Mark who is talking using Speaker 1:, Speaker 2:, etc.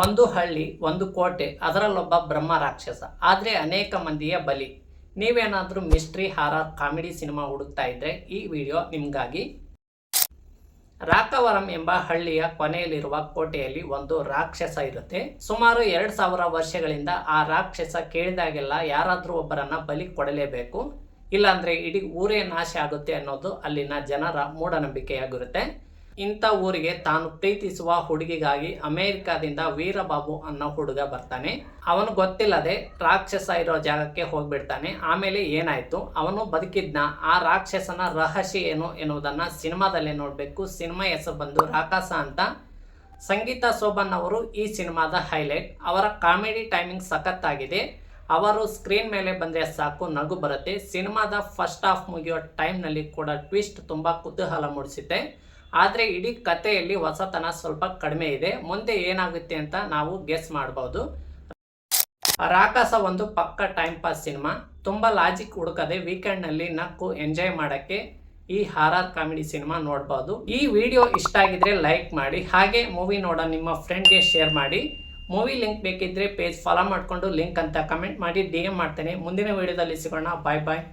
Speaker 1: ಒಂದು ಹಳ್ಳಿ, ಒಂದು ಕೋಟೆ, ಅದರಲ್ಲೊಬ್ಬ ಬ್ರಹ್ಮ ರಾಕ್ಷಸ. ಆದರೆ ಅನೇಕ ಮಂದಿಯ ಬಲಿ. ನೀವೇನಾದರೂ ಮಿಸ್ಟ್ರಿ, ಹಾರರ್, ಕಾಮಿಡಿ ಸಿನಿಮಾ ಹುಡುಕ್ತಾ ಇದ್ರೆ ಈ ವಿಡಿಯೋ ನಿಮಗಾಗಿ. ರಾಕವರಂ ಎಂಬ ಹಳ್ಳಿಯ ಕೊನೆಯಲ್ಲಿರುವ ಕೋಟೆಯಲ್ಲಿ ಒಂದು ರಾಕ್ಷಸ ಇರುತ್ತೆ. ಸುಮಾರು 2000 ವರ್ಷಗಳಿಂದ ಆ ರಾಕ್ಷಸ ಕೇಳಿದಾಗೆಲ್ಲ ಯಾರಾದರೂ ಒಬ್ಬರನ್ನ ಬಲಿ ಕೊಡಲೇಬೇಕು, ಇಲ್ಲಾಂದ್ರೆ ಇಡೀ ಊರೇ ನಾಶ ಆಗುತ್ತೆ ಅನ್ನೋದು ಅಲ್ಲಿನ ಜನರ ಮೂಢನಂಬಿಕೆಯಾಗಿರುತ್ತೆ. ಇಂಥ ಊರಿಗೆ ತಾನು ಪ್ರೀತಿಸುವ ಹುಡುಗಿಗಾಗಿ ಅಮೆರಿಕಾದಿಂದ ವೀರಬಾಬು ಅನ್ನೋ ಹುಡುಗ ಬರ್ತಾನೆ. ಅವನು ಗೊತ್ತಿಲ್ಲದೆ ರಾಕ್ಷಸ ಇರೋ ಜಾಗಕ್ಕೆ ಹೋಗ್ಬಿಡ್ತಾನೆ. ಆಮೇಲೆ ಏನಾಯ್ತು, ಅವನು ಬದುಕಿದ್ನ, ಆ ರಾಕ್ಷಸನ ರಹಸ್ಯ ಏನು ಎನ್ನುವುದನ್ನ ಸಿನಿಮಾದಲ್ಲೇ ನೋಡಬೇಕು. ಸಿನಿಮಾ ಹೆಸರು ಬಂದು ರಾಕಾಸ ಅಂತ. ಸಂಗೀತ ಶೋಭನ್ ಅವರು ಈ ಸಿನಿಮಾದ ಹೈಲೈಟ್. ಅವರ ಕಾಮಿಡಿ ಟೈಮಿಂಗ್ ಸಖತ್ತಾಗಿದೆ. ಅವರು ಸ್ಕ್ರೀನ್ ಮೇಲೆ ಬಂದರೆ ಸಾಕು, ನಗು ಬರುತ್ತೆ. ಸಿನಿಮಾದ ಫಸ್ಟ್ ಹಾಫ್ ಮುಗಿಯೋ ಟೈಮ್ನಲ್ಲಿ ಕೂಡ ಟ್ವಿಸ್ಟ್ ತುಂಬ ಕುತೂಹಲ ಮೂಡಿಸುತ್ತೆ. ಆದರೆ ಇಡೀ ಕಥೆಯಲ್ಲಿ ಹೊಸತನ ಸ್ವಲ್ಪ ಕಡಿಮೆ ಇದೆ. ಮುಂದೆ ಏನಾಗುತ್ತೆ ಅಂತ ನಾವು ಗೆಸ್ ಮಾಡಬಹುದು. ರಾಕಾಸ ಒಂದು ಪಕ್ಕ ಟೈಮ್ ಪಾಸ್ ಸಿನಿಮಾ. ತುಂಬ ಲಾಜಿಕ್ ಹುಡುಕದೆ ವೀಕೆಂಡ್ನಲ್ಲಿ ನಕ್ಕು ಎಂಜಾಯ್ ಮಾಡೋಕ್ಕೆ ಈ ಹಾರರ್ ಕಾಮಿಡಿ ಸಿನಿಮಾ ನೋಡ್ಬೋದು. ಈ ವಿಡಿಯೋ ಇಷ್ಟ ಆಗಿದ್ರೆ ಲೈಕ್ ಮಾಡಿ, ಹಾಗೆ ಮೂವಿ ನೋಡೋ ನಿಮ್ಮ ಫ್ರೆಂಡ್ಗೆ ಶೇರ್ ಮಾಡಿ. ಮೂವಿ ಲಿಂಕ್ ಬೇಕಿದ್ರೆ ಪೇಜ್ ಫಾಲೋ ಮಾಡಿಕೊಂಡು ಲಿಂಕ್ ಅಂತ ಕಮೆಂಟ್ ಮಾಡಿ DM ಮಾಡ್ತೇನೆ. ಮುಂದಿನ ವಿಡಿಯೋದಲ್ಲಿ ಸಿಗೋಣ. ಬಾಯ್ ಬಾಯ್.